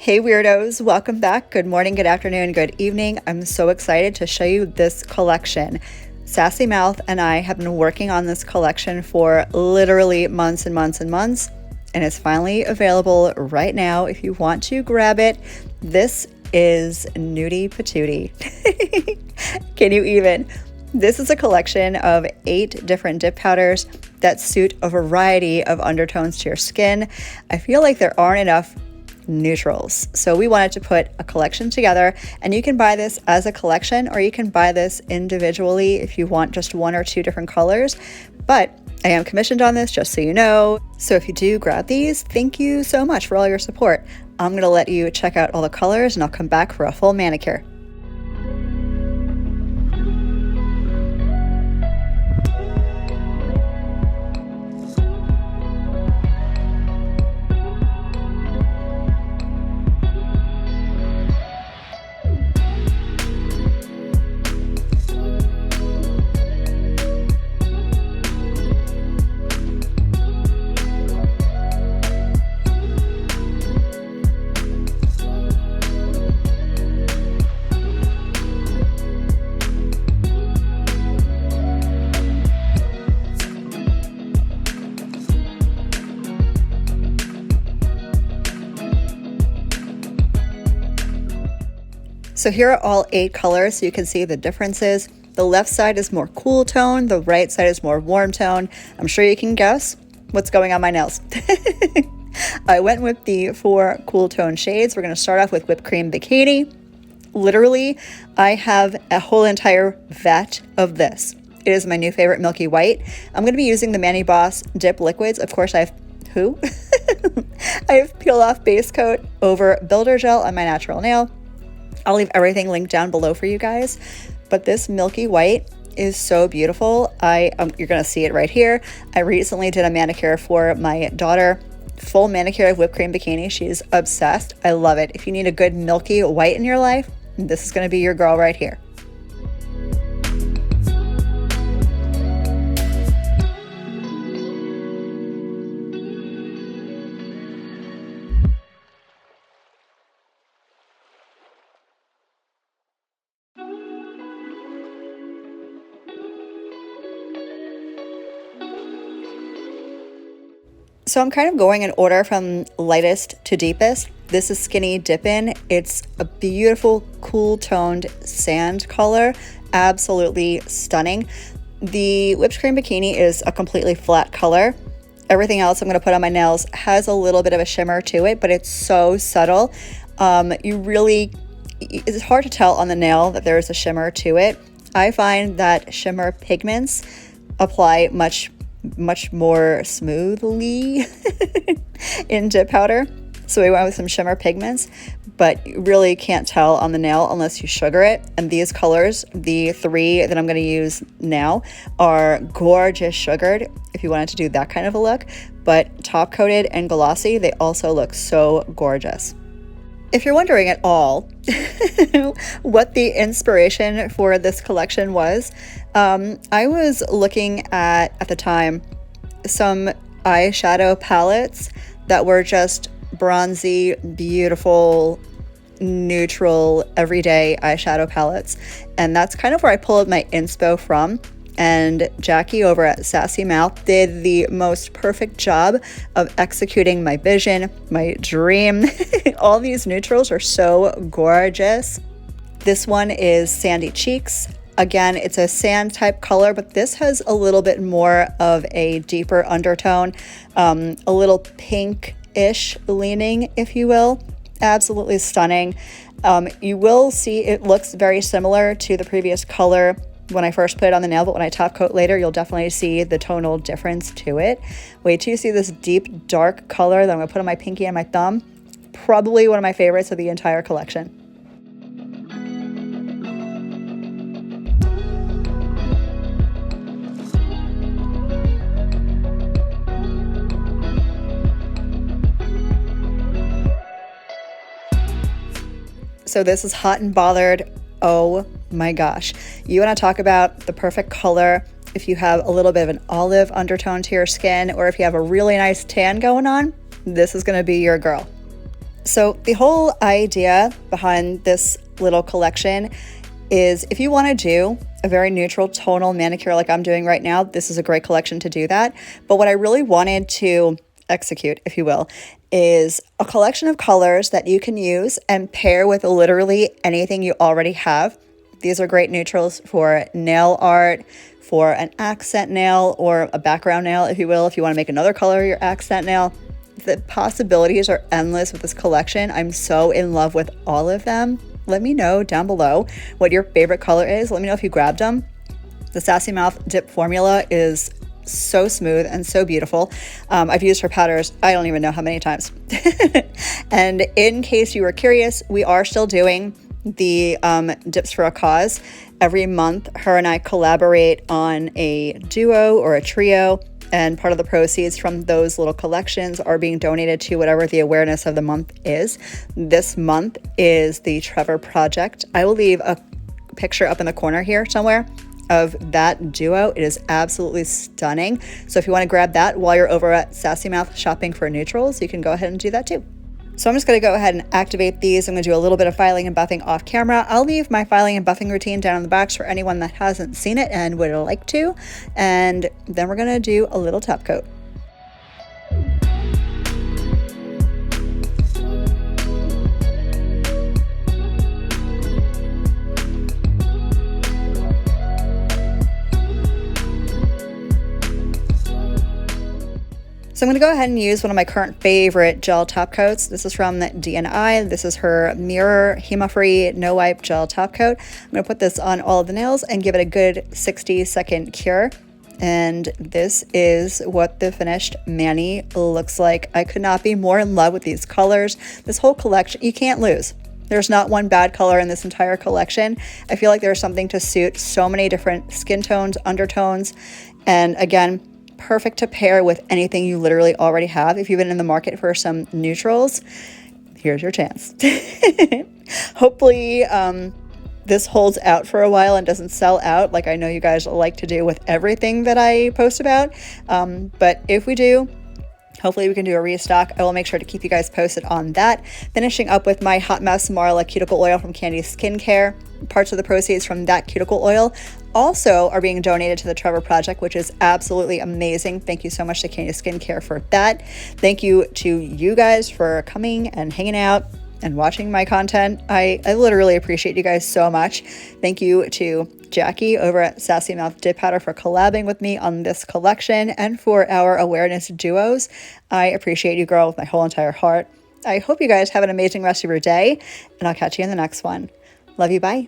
Hey weirdos, welcome back. Good morning, good afternoon, good evening. I'm so excited to show you this collection. Sassy Mouth and I have been working on this collection for literally months and months and months, and it's finally available right now if you want to grab it. This is Nudie Patootie. Can you even? This is a collection of 8 different dip powders that suit a variety of undertones to your skin. I feel like there aren't enough neutrals, so we wanted to put a collection together, and you can buy this as a collection or you can buy this individually if you want just 1 or 2 different colors, but I am commissioned on this, just so you know. So if you do grab these, thank you so much for all your support. I'm going to let you check out all the colors and I'll come back for a full manicure. So here are all 8 colors so you can see the differences. The left side is more cool tone, the right side is more warm tone. I'm sure you can guess what's going on my nails. I went with the 4 cool tone shades. We're going to start off with Whipped Cream Bikini. Literally, I have a whole entire vat of this. It is my new favorite milky white. I'm going to be using the Mani Boss Dip Liquids. Of course, I have I have peel off base coat over builder gel on my natural nail. I'll leave everything linked down below for you guys, but this milky white is so beautiful. You're gonna see it right here. I recently did a manicure for my daughter, full manicure of Whipped Cream Bikini. She's obsessed. I love it. If you need a good milky white in your life, this is gonna be your girl right here. So I'm kind of going in order from lightest to deepest. This is Skinny Dippin'. It's a beautiful, cool toned sand color. Absolutely stunning. The Whipped Cream Bikini is a completely flat color. Everything else I'm going to put on my nails has a little bit of a shimmer to it, but it's so subtle. It's hard to tell on the nail that there is a shimmer to it. I find that shimmer pigments apply much more smoothly in dip powder. So we went with some shimmer pigments, but you really can't tell on the nail unless you sugar it. And these colors, the 3 that I'm going to use now, are gorgeous sugared if you wanted to do that kind of a look, but top coated and glossy, they also look so gorgeous. If you're wondering at all what the inspiration for this collection was, I was looking at the time, some eyeshadow palettes that were just bronzy, beautiful, neutral, everyday eyeshadow palettes. And that's kind of where I pulled my inspo from. And Jackie over at Sassy Mouth did the most perfect job of executing my vision, my dream. All these neutrals are so gorgeous. This one is Sandy Cheeks. Again, it's a sand type color, but this has a little bit more of a deeper undertone, a little pink-ish leaning, if you will. Absolutely stunning. You will see it looks very similar to the previous color when I first put it on the nail, but when I top coat later, you'll definitely see the tonal difference to it. Wait till you see this deep, dark color that I'm going to put on my pinky and my thumb. Probably one of my favorites of the entire collection. So this is Hot and Bothered. Oh my gosh. You want to talk about the perfect color if you have a little bit of an olive undertone to your skin, or if you have a really nice tan going on, this is going to be your girl. So the whole idea behind this little collection is if you want to do a very neutral tonal manicure like I'm doing right now, this is a great collection to do that. But what I really wanted to execute, if you will, is a collection of colors that you can use and pair with literally anything you already have. These are great neutrals for nail art, for an accent nail or a background nail, if you will, if you want to make another color your accent nail. The possibilities are endless with this collection. I'm so in love with all of them. Let me know down below what your favorite color is. Let me know if you grabbed them. The Sassy Mouth dip formula is so smooth and so beautiful. I've used her powders, I don't even know how many times. And in case you were curious, we are still doing the dips for a cause. Every month, her and I collaborate on a duo or a trio, and part of the proceeds from those little collections are being donated to whatever the awareness of the month is. This month is the Trevor project. I will leave a picture up in the corner here somewhere of that duo. It is absolutely stunning. So if you want to grab that while you're over at Sassy Mouth shopping for neutrals, you can go ahead and do that too. So I'm just going to go ahead and activate these. I'm going to do a little bit of filing and buffing off camera. I'll leave my filing and buffing routine down in the box for anyone that hasn't seen it and would like to. And then we're going to do a little top coat. So I'm going to go ahead and use one of my current favorite gel top coats. This is from DNI. This is her Mirror Hema Free No Wipe Gel Top Coat. I'm going to put this on all of the nails and give it a good 60-second cure. And this is what the finished mani looks like. I could not be more in love with these colors. This whole collection, you can't lose. There's not one bad color in this entire collection. I feel like there's something to suit so many different skin tones, undertones, and again, perfect to pair with anything you literally already have. If you've been in the market for some neutrals, here's your chance. Hopefully this holds out for a while and doesn't sell out like I know you guys like to do with everything that I post about. But if we do, hopefully we can do a restock. I will make sure to keep you guys posted on that. Finishing up with my Hot Mess Marla cuticle oil from Candi Skin Care. Parts of the proceeds from that cuticle oil also are being donated to the Trevor project, which is absolutely amazing. Thank you so much to Candi Skin Care for that. Thank you to you guys for coming and hanging out and watching my content. I literally appreciate you guys so much. Thank you to Jackie over at Sassy Mouth Dip Powder for collabing with me on this collection and for our awareness duos. I appreciate you, girl, with my whole entire heart. I hope you guys have an amazing rest of your day, and I'll catch you in the next one. Love you, bye.